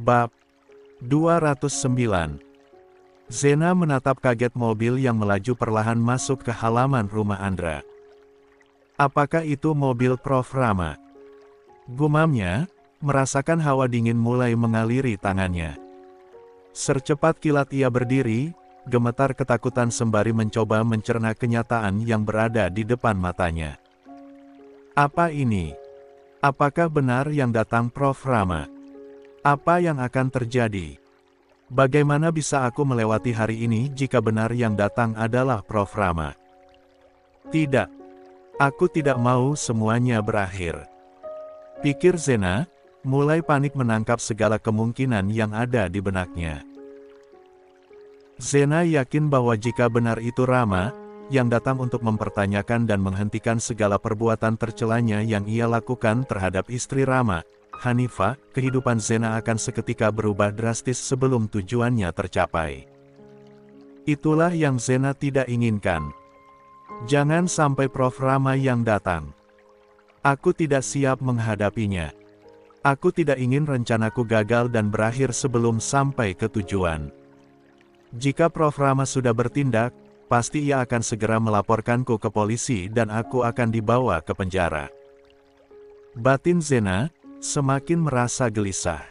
Bab 209. Zena menatap kaget mobil yang melaju perlahan masuk ke halaman rumah Andra. Apakah itu mobil Prof. Rama? Gumamnya, merasakan hawa dingin mulai mengaliri tangannya. Secepat kilat ia berdiri, gemetar ketakutan sembari mencoba mencerna kenyataan yang berada di depan matanya. Apa ini? Apakah benar yang datang Prof. Rama? Apa yang akan terjadi? Bagaimana bisa aku melewati hari ini jika benar yang datang adalah Prof. Rama? Tidak. Aku tidak mau semuanya berakhir. Pikir Zena, mulai panik menangkap segala kemungkinan yang ada di benaknya. Zena yakin bahwa jika benar itu Rama, yang datang untuk mempertanyakan dan menghentikan segala perbuatan tercelanya yang ia lakukan terhadap istri Rama, Hanifah, kehidupan Zena akan seketika berubah drastis sebelum tujuannya tercapai. Itulah yang Zena tidak inginkan. Jangan sampai Prof. Rama yang datang. Aku tidak siap menghadapinya. Aku tidak ingin rencanaku gagal dan berakhir sebelum sampai ke tujuan. Jika Prof. Rama sudah bertindak, pasti ia akan segera melaporkanku ke polisi dan aku akan dibawa ke penjara. Batin Zena semakin merasa gelisah.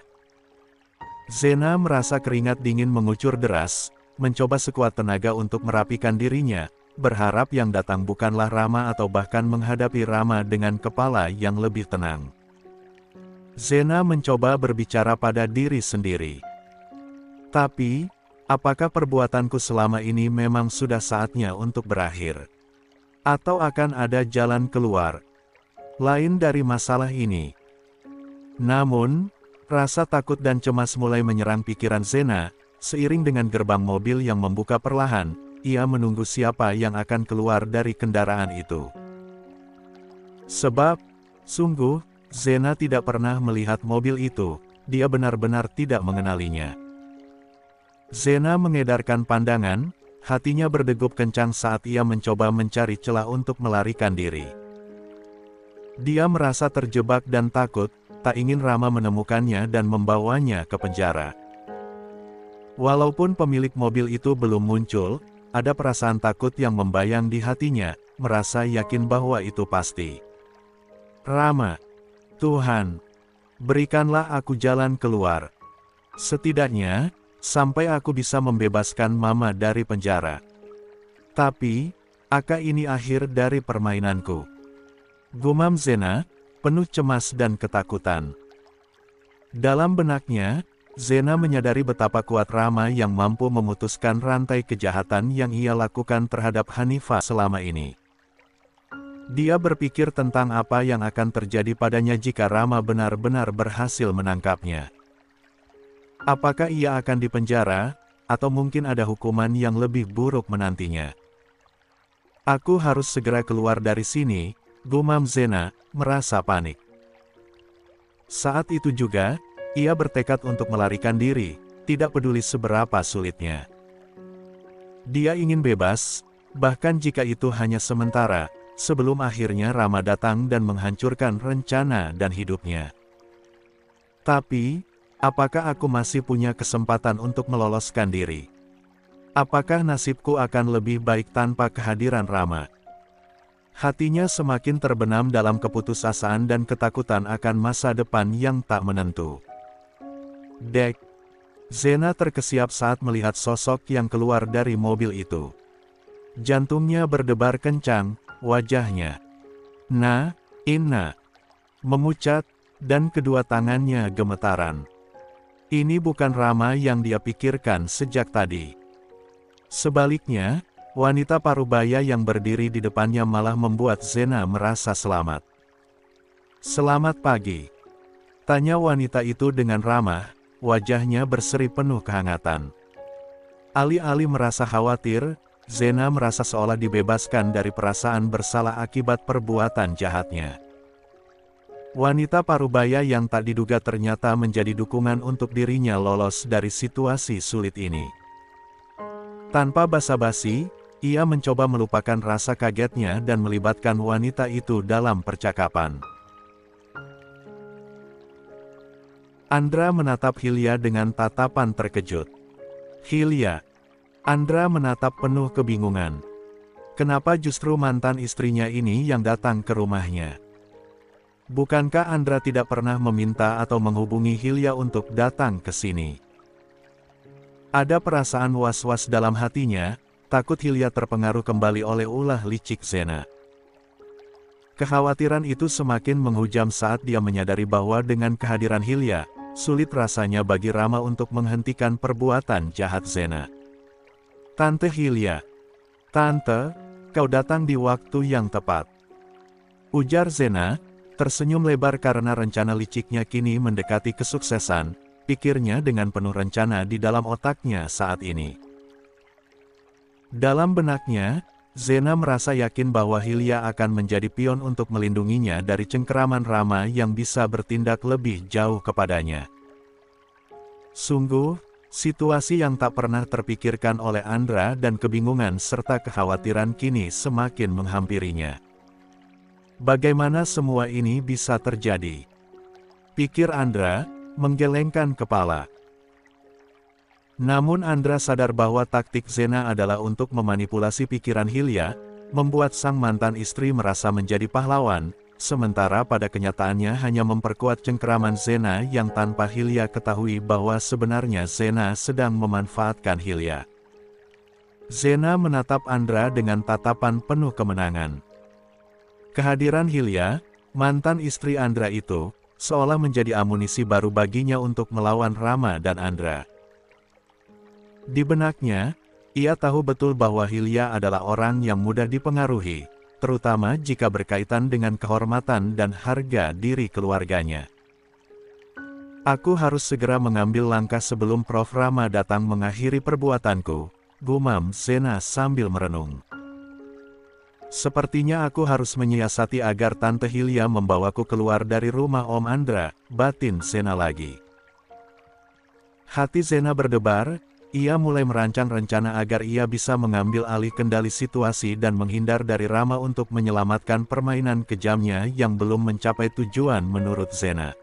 Zena merasa keringat dingin mengucur deras, mencoba sekuat tenaga untuk merapikan dirinya, berharap yang datang bukanlah Rama atau bahkan menghadapi Rama dengan kepala yang lebih tenang. Zena mencoba berbicara pada diri sendiri. Tapi, apakah perbuatanku selama ini memang sudah saatnya untuk berakhir? Atau akan ada jalan keluar lain dari masalah ini? Namun, rasa takut dan cemas mulai menyerang pikiran Zena, seiring dengan gerbang mobil yang membuka perlahan, ia menunggu siapa yang akan keluar dari kendaraan itu. Sebab, sungguh, Zena tidak pernah melihat mobil itu, dia benar-benar tidak mengenalinya. Zena mengedarkan pandangan, hatinya berdegup kencang saat ia mencoba mencari celah untuk melarikan diri. Dia merasa terjebak dan takut, tak ingin Rama menemukannya dan membawanya ke penjara. Walaupun pemilik mobil itu belum muncul, ada perasaan takut yang membayang di hatinya, merasa yakin bahwa itu pasti. Rama, Tuhan, berikanlah aku jalan keluar. Setidaknya, sampai aku bisa membebaskan Mama dari penjara. Tapi, akah ini akhir dari permainanku? Gumam Zena, penuh cemas dan ketakutan. Dalam benaknya, Zena menyadari betapa kuat Rama yang mampu memutuskan rantai kejahatan yang ia lakukan terhadap Hanifah selama ini. Dia berpikir tentang apa yang akan terjadi padanya jika Rama benar-benar berhasil menangkapnya. Apakah ia akan dipenjara, atau mungkin ada hukuman yang lebih buruk menantinya? Aku harus segera keluar dari sini, gumam Zena, merasa panik. Saat itu juga, ia bertekad untuk melarikan diri, tidak peduli seberapa sulitnya. Dia ingin bebas, bahkan jika itu hanya sementara, sebelum akhirnya Rama datang dan menghancurkan rencana dan hidupnya. Tapi, apakah aku masih punya kesempatan untuk meloloskan diri? Apakah nasibku akan lebih baik tanpa kehadiran Rama? Hatinya semakin terbenam dalam keputusasaan dan ketakutan akan masa depan yang tak menentu. Dek. Zena terkesiap saat melihat sosok yang keluar dari mobil itu. Jantungnya berdebar kencang, wajahnya Inna memucat, dan kedua tangannya gemetaran. Ini bukan Rama yang dia pikirkan sejak tadi. Sebaliknya, wanita parubaya yang berdiri di depannya malah membuat Zena merasa selamat. "Selamat pagi," tanya wanita itu dengan ramah, wajahnya berseri penuh kehangatan. Alih-alih merasa khawatir, Zena merasa seolah dibebaskan dari perasaan bersalah akibat perbuatan jahatnya. Wanita parubaya yang tak diduga ternyata menjadi dukungan untuk dirinya lolos dari situasi sulit ini. Tanpa basa-basi, ia mencoba melupakan rasa kagetnya dan melibatkan wanita itu dalam percakapan. Andra menatap Hilya dengan tatapan terkejut. Hilya. Andra menatap penuh kebingungan. Kenapa justru mantan istrinya ini yang datang ke rumahnya? Bukankah Andra tidak pernah meminta atau menghubungi Hilya untuk datang ke sini? Ada perasaan was-was dalam hatinya, takut Hilya terpengaruh kembali oleh ulah licik Zena. Kekhawatiran itu semakin menghujam saat dia menyadari bahwa dengan kehadiran Hilya, sulit rasanya bagi Rama untuk menghentikan perbuatan jahat Zena. Tante Hilya. Tante, kau datang di waktu yang tepat. Ujar Zena, tersenyum lebar karena rencana liciknya kini mendekati kesuksesan, pikirnya dengan penuh rencana di dalam otaknya saat ini. Dalam benaknya, Zena merasa yakin bahwa Hilya akan menjadi pion untuk melindunginya dari cengkeraman Rama yang bisa bertindak lebih jauh kepadanya. Sungguh, situasi yang tak pernah terpikirkan oleh Andra dan kebingungan serta kekhawatiran kini semakin menghampirinya. Bagaimana semua ini bisa terjadi? Pikir Andra, menggelengkan kepala. Namun Andra sadar bahwa taktik Zena adalah untuk memanipulasi pikiran Hilya, membuat sang mantan istri merasa menjadi pahlawan, sementara pada kenyataannya hanya memperkuat cengkeraman Zena yang tanpa Hilya ketahui bahwa sebenarnya Zena sedang memanfaatkan Hilya. Zena menatap Andra dengan tatapan penuh kemenangan. Kehadiran Hilya, mantan istri Andra itu, seolah menjadi amunisi baru baginya untuk melawan Rama dan Andra. Di benaknya, ia tahu betul bahwa Hilya adalah orang yang mudah dipengaruhi, terutama jika berkaitan dengan kehormatan dan harga diri keluarganya. Aku harus segera mengambil langkah sebelum Prof. Rama datang mengakhiri perbuatanku, gumam Zena sambil merenung. Sepertinya aku harus menyiasati agar Tante Hilya membawaku keluar dari rumah Om Andra, batin Zena lagi. Hati Zena berdebar, ia mulai merancang rencana agar ia bisa mengambil alih kendali situasi dan menghindar dari Rama untuk menyelamatkan permainan kejamnya yang belum mencapai tujuan menurut Zena.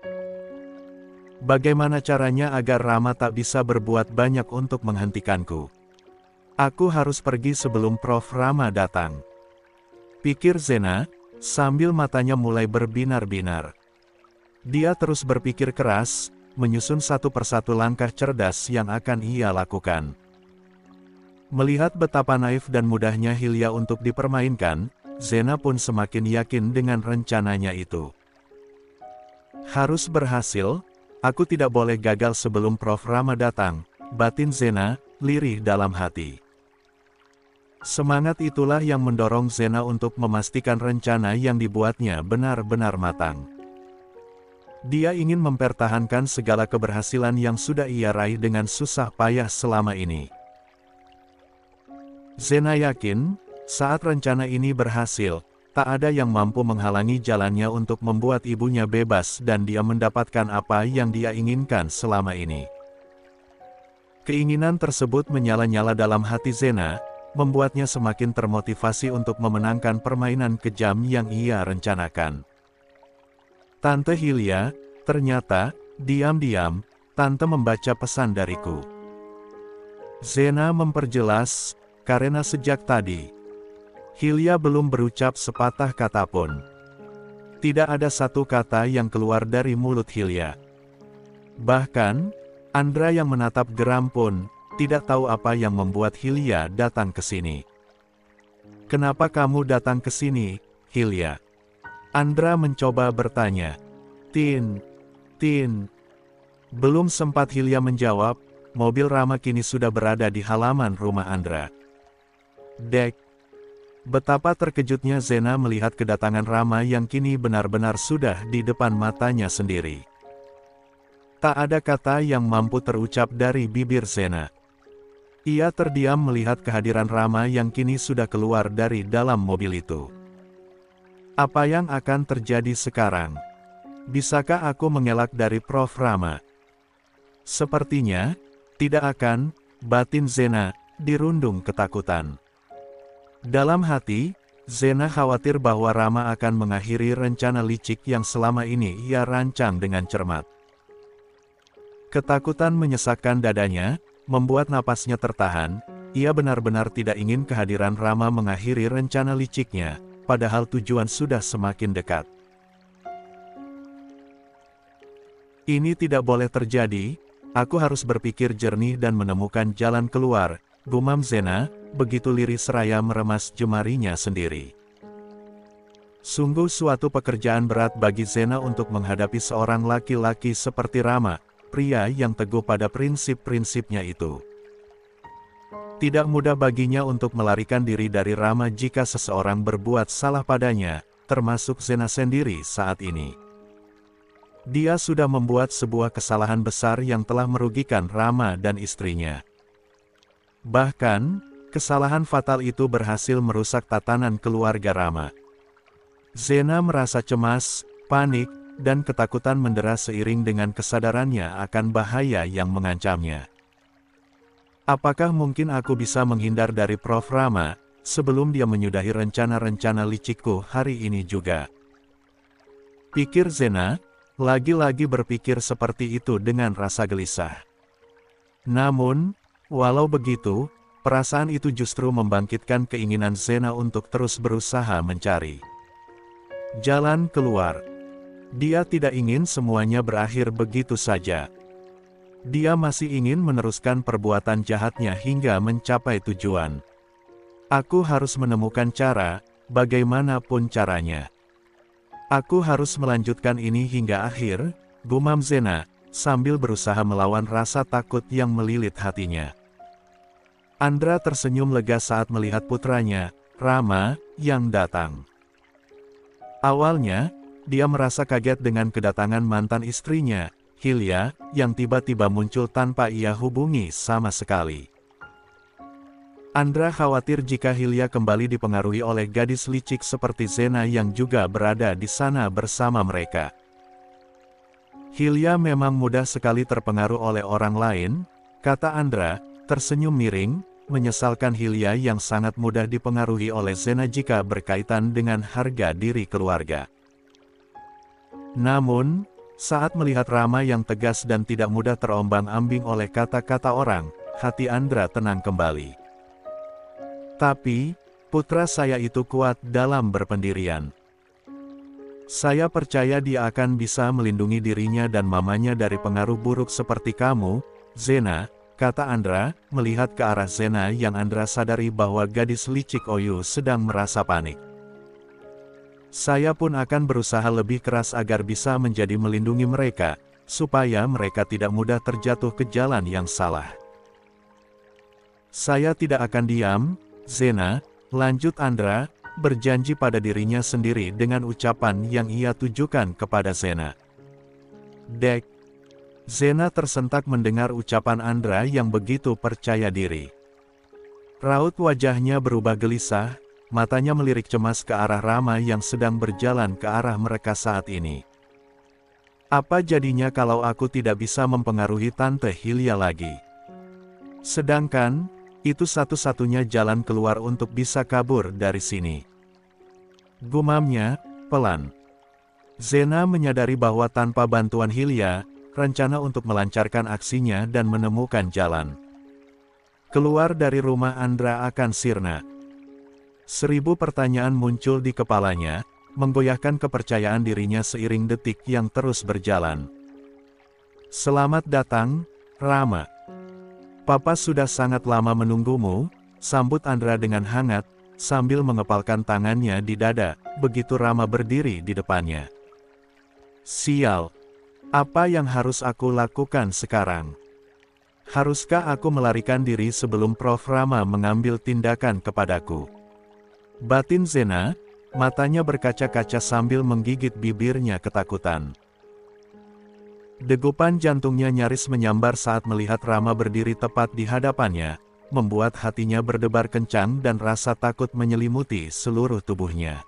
Bagaimana caranya agar Rama tak bisa berbuat banyak untuk menghentikanku? Aku harus pergi sebelum Prof. Rama datang. Pikir Zena, sambil matanya mulai berbinar-binar. Dia terus berpikir keras, menyusun satu persatu langkah cerdas yang akan ia lakukan. Melihat betapa naif dan mudahnya Hilya untuk dipermainkan, Zena pun semakin yakin dengan rencananya itu. Harus berhasil, aku tidak boleh gagal sebelum Prof. Rama datang, batin Zena, lirih dalam hati. Semangat itulah yang mendorong Zena untuk memastikan rencana yang dibuatnya benar-benar matang. Dia ingin mempertahankan segala keberhasilan yang sudah ia raih dengan susah payah selama ini. Zena yakin, saat rencana ini berhasil, tak ada yang mampu menghalangi jalannya untuk membuat ibunya bebas dan dia mendapatkan apa yang dia inginkan selama ini. Keinginan tersebut menyala-nyala dalam hati Zena, membuatnya semakin termotivasi untuk memenangkan permainan kejam yang ia rencanakan. Tante Hilya, ternyata, diam-diam, Tante membaca pesan dariku. Zena memperjelas, karena sejak tadi, Hilya belum berucap sepatah kata pun. Tidak ada satu kata yang keluar dari mulut Hilya. Bahkan, Andra yang menatap geram pun, tidak tahu apa yang membuat Hilya datang ke sini. Kenapa kamu datang ke sini, Hilya? Andra mencoba bertanya. Tin. Belum sempat Hilya menjawab, mobil Rama kini sudah berada di halaman rumah Andra. Dek. Betapa terkejutnya Zena melihat kedatangan Rama yang kini benar-benar sudah di depan matanya sendiri. Tak ada kata yang mampu terucap dari bibir Zena. Ia terdiam melihat kehadiran Rama yang kini sudah keluar dari dalam mobil itu. Apa yang akan terjadi sekarang? Bisakah aku mengelak dari Prof. Rama? Sepertinya, tidak akan, batin Zena, dirundung ketakutan. Dalam hati, Zena khawatir bahwa Rama akan mengakhiri rencana licik yang selama ini ia rancang dengan cermat. Ketakutan menyesakkan dadanya, membuat napasnya tertahan. Ia benar-benar tidak ingin kehadiran Rama mengakhiri rencana liciknya, padahal tujuan sudah semakin dekat. Ini tidak boleh terjadi, aku harus berpikir jernih dan menemukan jalan keluar, gumam Zena, begitu lirih seraya meremas jemarinya sendiri. Sungguh suatu pekerjaan berat bagi Zena untuk menghadapi seorang laki-laki seperti Rama, pria yang teguh pada prinsip-prinsipnya itu. Tidak mudah baginya untuk melarikan diri dari Rama jika seseorang berbuat salah padanya, termasuk Zena sendiri saat ini. Dia sudah membuat sebuah kesalahan besar yang telah merugikan Rama dan istrinya. Bahkan, kesalahan fatal itu berhasil merusak tatanan keluarga Rama. Zena merasa cemas, panik, dan ketakutan mendera seiring dengan kesadarannya akan bahaya yang mengancamnya. Apakah mungkin aku bisa menghindar dari Prof. Rama, sebelum dia menyudahi rencana-rencana licikku hari ini juga? Pikir Zena, lagi-lagi berpikir seperti itu dengan rasa gelisah. Namun, walau begitu, perasaan itu justru membangkitkan keinginan Zena untuk terus berusaha mencari jalan keluar. Dia tidak ingin semuanya berakhir begitu saja. Dia masih ingin meneruskan perbuatan jahatnya hingga mencapai tujuan. Aku harus menemukan cara, bagaimanapun caranya. Aku harus melanjutkan ini hingga akhir, gumam Zena, sambil berusaha melawan rasa takut yang melilit hatinya. Andra tersenyum lega saat melihat putranya, Rama, yang datang. Awalnya, dia merasa kaget dengan kedatangan mantan istrinya, Hilya, yang tiba-tiba muncul tanpa ia hubungi sama sekali. Andra khawatir jika Hilya kembali dipengaruhi oleh gadis licik seperti Zena yang juga berada di sana bersama mereka. Hilya memang mudah sekali terpengaruh oleh orang lain, kata Andra, tersenyum miring, menyesalkan Hilya yang sangat mudah dipengaruhi oleh Zena jika berkaitan dengan harga diri keluarga. Namun, saat melihat Rama yang tegas dan tidak mudah terombang-ambing oleh kata-kata orang, hati Andra tenang kembali. Tapi, putra saya itu kuat dalam berpendirian. Saya percaya dia akan bisa melindungi dirinya dan mamanya dari pengaruh buruk seperti kamu, Zena, kata Andra, melihat ke arah Zena yang Andra sadari bahwa gadis licik Oyu sedang merasa panik. Saya pun akan berusaha lebih keras agar bisa menjadi melindungi mereka, supaya mereka tidak mudah terjatuh ke jalan yang salah. Saya tidak akan diam, Zena, lanjut Andra, berjanji pada dirinya sendiri dengan ucapan yang ia tujukan kepada Zena. Dek. Zena tersentak mendengar ucapan Andra yang begitu percaya diri. Raut wajahnya berubah gelisah, matanya melirik cemas ke arah Rama yang sedang berjalan ke arah mereka saat ini. Apa jadinya kalau aku tidak bisa mempengaruhi Tante Hilya lagi? Sedangkan, itu satu-satunya jalan keluar untuk bisa kabur dari sini. Gumamnya, pelan. Zena menyadari bahwa tanpa bantuan Hilya, rencana untuk melancarkan aksinya dan menemukan jalan keluar dari rumah Andra akan sirna. 1000 pertanyaan muncul di kepalanya, menggoyahkan kepercayaan dirinya seiring detik yang terus berjalan. Selamat datang, Rama. Papa sudah sangat lama menunggumu, sambut Andra dengan hangat, sambil mengepalkan tangannya di dada, begitu Rama berdiri di depannya. Sial. Apa yang harus aku lakukan sekarang? Haruskah aku melarikan diri sebelum Prof. Rama mengambil tindakan kepadaku? Batin Zena, matanya berkaca-kaca sambil menggigit bibirnya ketakutan. Degupan jantungnya nyaris menyambar saat melihat Rama berdiri tepat di hadapannya, membuat hatinya berdebar kencang dan rasa takut menyelimuti seluruh tubuhnya.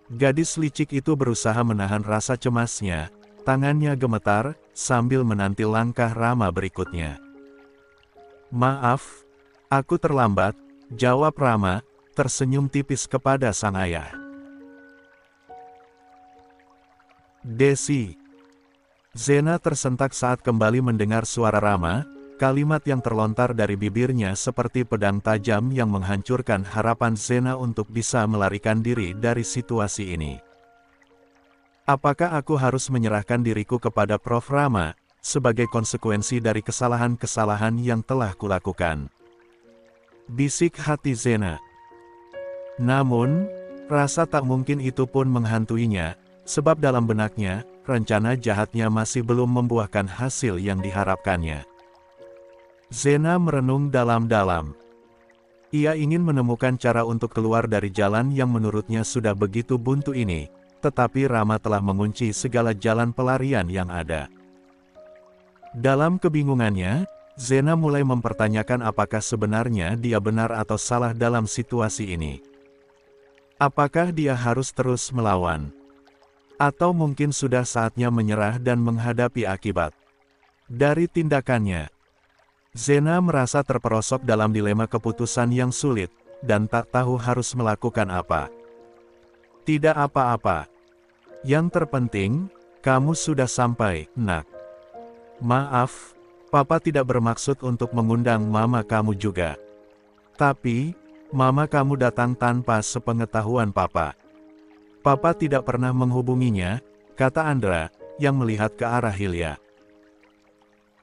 Gadis licik itu berusaha menahan rasa cemasnya, tangannya gemetar, sambil menanti langkah Rama berikutnya. Maaf, aku terlambat, jawab Rama, tersenyum tipis kepada sang ayah. Desi. Zena tersentak saat kembali mendengar suara Rama. Kalimat yang terlontar dari bibirnya seperti pedang tajam yang menghancurkan harapan Zena untuk bisa melarikan diri dari situasi ini. Apakah aku harus menyerahkan diriku kepada Prof. Rama, sebagai konsekuensi dari kesalahan-kesalahan yang telah kulakukan? Bisik hati Zena. Namun, rasa tak mungkin itu pun menghantuinya, sebab dalam benaknya, rencana jahatnya masih belum membuahkan hasil yang diharapkannya. Zena merenung dalam-dalam. Ia ingin menemukan cara untuk keluar dari jalan yang menurutnya sudah begitu buntu ini, tetapi Rama telah mengunci segala jalan pelarian yang ada. Dalam kebingungannya, Zena mulai mempertanyakan apakah sebenarnya dia benar atau salah dalam situasi ini. Apakah dia harus terus melawan? Atau mungkin sudah saatnya menyerah dan menghadapi akibat dari tindakannya? Zena merasa terperosok dalam dilema keputusan yang sulit, dan tak tahu harus melakukan apa. Tidak apa-apa. Yang terpenting, kamu sudah sampai, nak. Maaf, Papa tidak bermaksud untuk mengundang mama kamu juga. Tapi, mama kamu datang tanpa sepengetahuan Papa. Papa tidak pernah menghubunginya, kata Andra, yang melihat ke arah Hilya.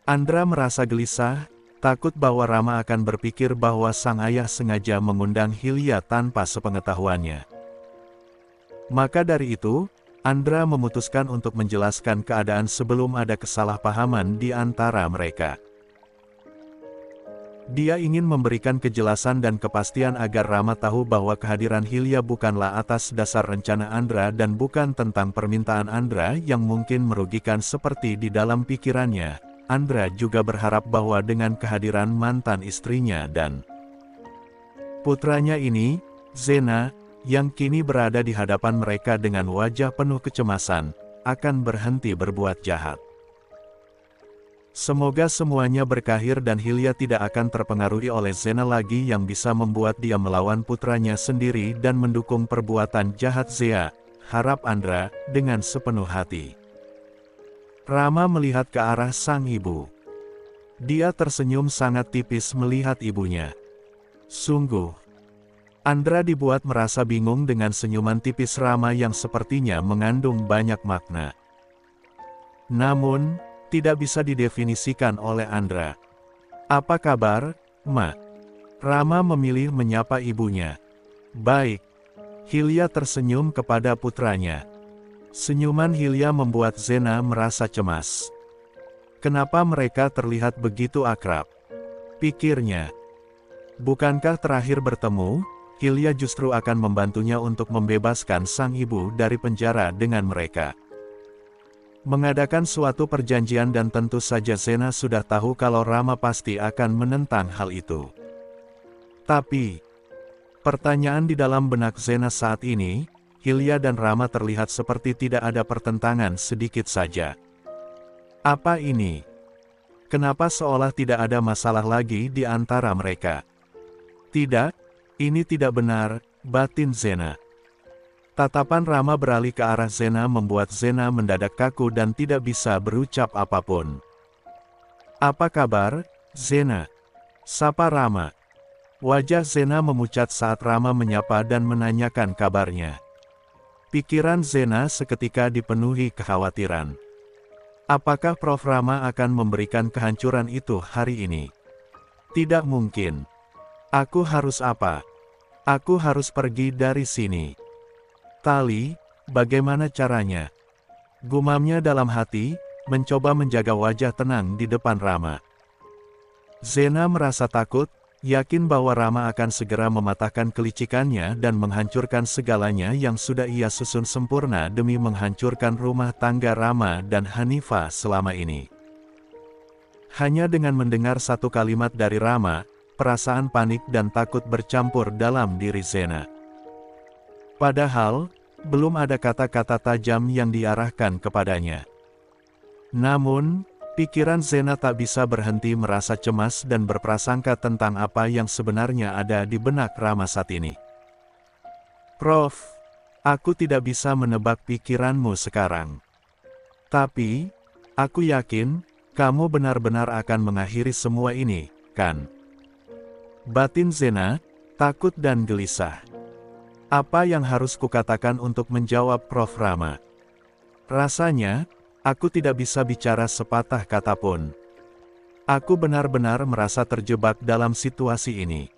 Andra merasa gelisah, takut bahwa Rama akan berpikir bahwa sang ayah sengaja mengundang Hilya tanpa sepengetahuannya. Maka dari itu, Andra memutuskan untuk menjelaskan keadaan sebelum ada kesalahpahaman di antara mereka. Dia ingin memberikan kejelasan dan kepastian agar Rama tahu bahwa kehadiran Hilya bukanlah atas dasar rencana Andra dan bukan tentang permintaan Andra yang mungkin merugikan seperti di dalam pikirannya. Andra juga berharap bahwa dengan kehadiran mantan istrinya dan putranya ini, Zena, yang kini berada di hadapan mereka dengan wajah penuh kecemasan, akan berhenti berbuat jahat. Semoga semuanya berakhir dan Hilya tidak akan terpengaruhi oleh Zena lagi yang bisa membuat dia melawan putranya sendiri dan mendukung perbuatan jahat Zea, harap Andra, dengan sepenuh hati. Rama melihat ke arah sang ibu. Dia tersenyum sangat tipis melihat ibunya. Sungguh. Andra dibuat merasa bingung dengan senyuman tipis Rama yang sepertinya mengandung banyak makna. Namun, tidak bisa didefinisikan oleh Andra. Apa kabar, Ma? Rama memilih menyapa ibunya. Baik. Hilya tersenyum kepada putranya. Senyuman Hilya membuat Zena merasa cemas. Kenapa mereka terlihat begitu akrab? Pikirnya. Bukankah terakhir bertemu, Hilya justru akan membantunya untuk membebaskan sang ibu dari penjara dengan mereka. Mengadakan suatu perjanjian dan tentu saja Zena sudah tahu kalau Rama pasti akan menentang hal itu. Tapi, pertanyaan di dalam benak Zena saat ini, Hilya dan Rama terlihat seperti tidak ada pertentangan sedikit saja. Apa ini? Kenapa seolah tidak ada masalah lagi di antara mereka? Tidak, ini tidak benar, batin Zena. Tatapan Rama beralih ke arah Zena membuat Zena mendadak kaku dan tidak bisa berucap apapun. Apa kabar, Zena? Sapa Rama. Wajah Zena memucat saat Rama menyapa dan menanyakan kabarnya. Pikiran Zena seketika dipenuhi kekhawatiran. Apakah Prof. Rama akan memberikan kehancuran itu hari ini? Tidak mungkin. Aku harus apa? Aku harus pergi dari sini. Tali, bagaimana caranya? Gumamnya dalam hati, mencoba menjaga wajah tenang di depan Rama. Zena merasa takut, yakin bahwa Rama akan segera mematahkan kelicikannya dan menghancurkan segalanya yang sudah ia susun sempurna demi menghancurkan rumah tangga Rama dan Hanifah selama ini. Hanya dengan mendengar satu kalimat dari Rama, perasaan panik dan takut bercampur dalam diri Zena. Padahal, belum ada kata-kata tajam yang diarahkan kepadanya. Namun, pikiran Zena tak bisa berhenti merasa cemas dan berprasangka tentang apa yang sebenarnya ada di benak Rama saat ini. Prof, aku tidak bisa menebak pikiranmu sekarang. Tapi, Aku yakin, kamu benar-benar akan mengakhiri semua ini, kan? Batin Zena, takut dan gelisah. Apa yang harus kukatakan untuk menjawab Prof. Rama? Rasanya, aku tidak bisa bicara sepatah kata pun. Aku benar-benar merasa terjebak dalam situasi ini.